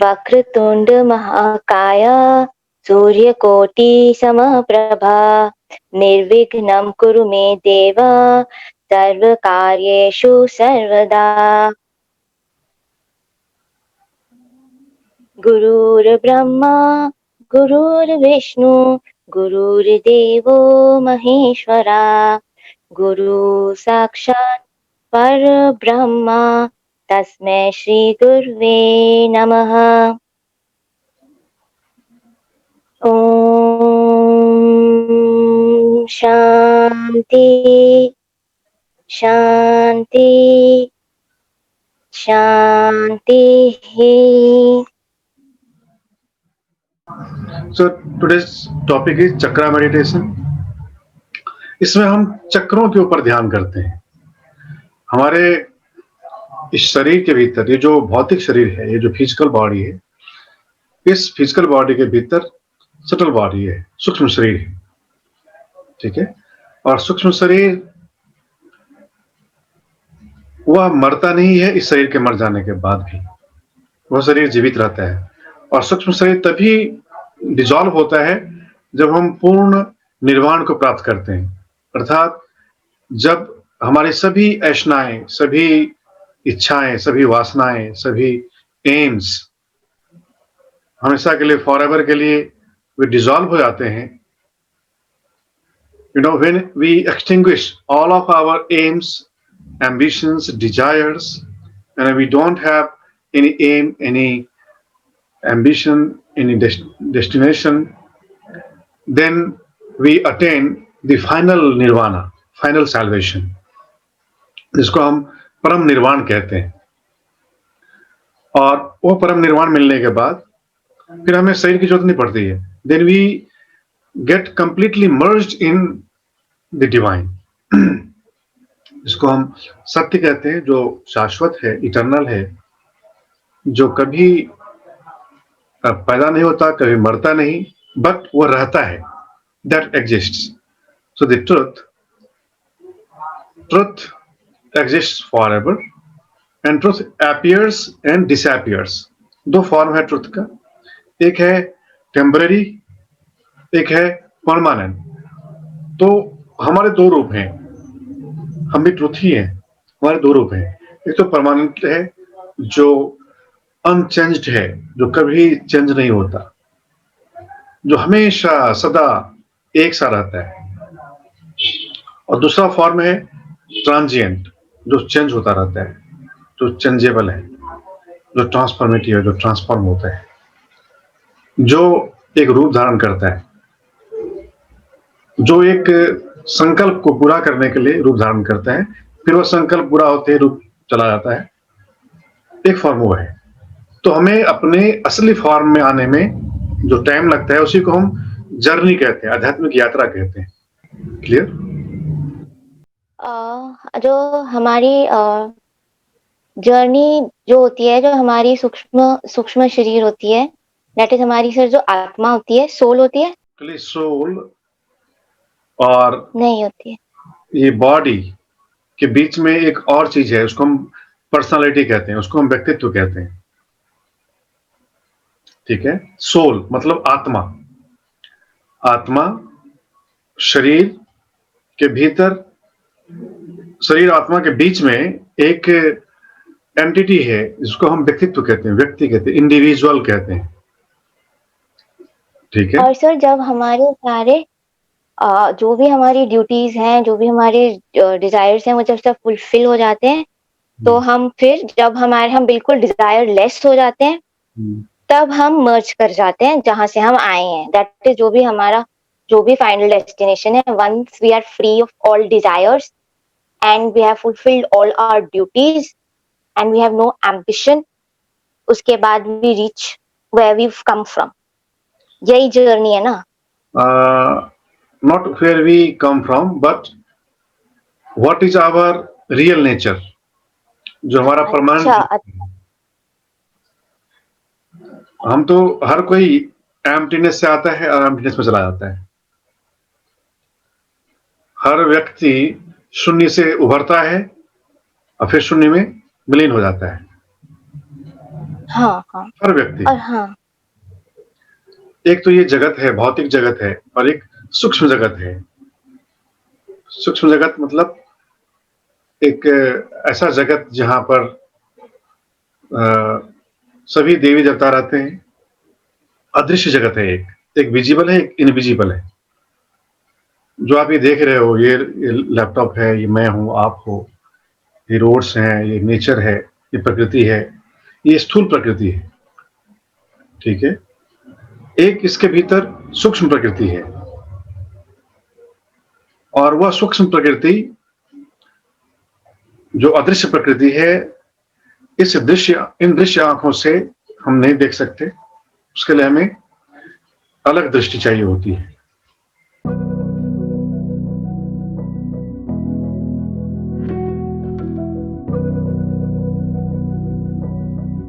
वक्रतुंड महाकाय सूर्यकोटि समप्रभा निर्विघ्नं कुरु मे देव सर्वकार्येषु सर्वदा। गुरुर्ब्रह्मा गुरुर्विष्णु गुरुर्देवो महेश्वरा गुरु साक्षात् परब्रह्मा तस्मै श्री गुरुवे नमः। ओम शांति शांति शांति। So today's topic is chakra meditation. इसमें हम चक्रों के ऊपर ध्यान करते हैं। हमारे इस शरीर के भीतर, ये जो भौतिक शरीर है, ये जो फिजिकल बॉडी है, इस फिजिकल बॉडी के भीतर सटल बॉडी है, सूक्ष्म शरीर है, ठीक है। और सूक्ष्म शरीर वह मरता नहीं है, इस शरीर के मर जाने के बाद भी वह शरीर जीवित रहता है। और सूक्ष्म शरीर तभी डिजॉल्व होता है जब हम पूर्ण निर्वाण को प्राप्त करते हैं, अर्थात जब हमारी सभी ऐषणाएं, सभी इच्छाएं, सभी वासनाएं, सभी एम्स हमेशा के लिए, फॉरएवर के लिए वे डिजॉल्व हो जाते हैं। You know, when we extinguish all of our aims, ambitions, desires, and we don't have any aim, any ambition, any destination, then we attain the final nirvana, final salvation, जिसको हम परम निर्वाण कहते हैं। और वो परम निर्वाण मिलने के बाद फिर हमें शरीर की जरूरत नहीं पड़ती है। Then we get completely merged in the divine, इसको हम सत्य कहते हैं, जो शाश्वत है, इटर्नल है, जो कभी पैदा नहीं होता, कभी मरता नहीं, बट वो रहता है, that exists. So the truth exists forever and truth appears and disappears। दो फॉर्म है ट्रुथ का, एक है टेम्पररी, एक है परमानेंट। तो हमारे दो रूप हैं, हम भी ट्रुथ ही हैं। हमारे दो रूप हैं, एक तो परमानेंट है जो अनचेंज्ड है, जो कभी चेंज नहीं होता, जो हमेशा सदा एक सा रहता है। और दूसरा फॉर्म है ट्रांजिएंट, जो चेंज होता रहता है, जो चेंजेबल है, जो ट्रांसफॉर्मेटिव है, जो ट्रांसफॉर्म होता है, जो एक रूप धारण करता है, जो एक संकल्प को पूरा करने के लिए रूप धारण करता है, फिर वह संकल्प पूरा होते ही रूप चला जाता है। एक फॉर्म वो है। तो हमें अपने असली फॉर्म में आने में जो टाइम लगता है, उसी को हम जर्नी कहते हैं, आध्यात्मिक यात्रा कहते हैं। क्लियर? जो हमारी जर्नी जो होती है, जो हमारी सूक्ष्म शरीर होती है, दैट इज हमारी सर जो आत्मा होती है, सोल होती है। सोल और नहीं होती है, ये बॉडी के बीच में एक और चीज है, उसको हम पर्सनालिटी कहते हैं, उसको हम व्यक्तित्व कहते हैं, ठीक है। सोल मतलब आत्मा। आत्मा शरीर के भीतर, शरीर आत्मा के बीच में एक एंटिटी है, जिसको हम व्यक्तित्व कहते हैं, व्यक्ति कहते हैं, इंडिविजुअल कहते हैं, ठीक है। और सर जब हमारे सारे जो भी हमारी ड्यूटीज हैं, जो भी हमारे डिजायर्स हैं, वो जब सब फुलफिल हो जाते हैं, तो हम फिर जब हम बिल्कुल डिजायर लेस हो जाते हैं, तब हम मर्ज कर जाते हैं जहां से हम आए हैं। दैट इज जो भी फाइनल डेस्टिनेशन है। Once we are free of all desires and we have fulfilled all our duties and we have no ambition, उसके बाद we reach where we come from. यही जर्नी है ना? Not where we come from, but what is our real nature, जो हमारा permanent. हम तो हर कोई एम्प्टीनेस से आता है और एम्प्टीनेस में चला जाता है। हर व्यक्ति शून्य से उभरता है और फिर शून्य में विलीन हो जाता है। हाँ, हाँ। हर व्यक्ति। और हाँ, एक तो ये जगत है, भौतिक जगत है और एक सूक्ष्म जगत है। सूक्ष्म जगत मतलब एक ऐसा जगत जहाँ पर अ, सभी देवी-देवता रहते हैं। अदृश्य जगत है एक, एक विज़िबल है, एक इनविज़िबल है। जो आप ये देख रहे हो, ये लैपटॉप है, ये मैं हूँ, आप हो, ये रोड्स हैं, ये नेचर है, ये प्रकृति है, ये स्थूल प्रकृति है, ठीक है? एक इसके भीतर सूक्ष्म प्रकृति है और वह सूक्ष्म प्रकृति जो अदृश्य प्रकृति है, इस दृश्य इन दृश्य आँखों से हम नहीं देख सकते। उसके लिए हमें अलग दृष्टि चाहिए होती है।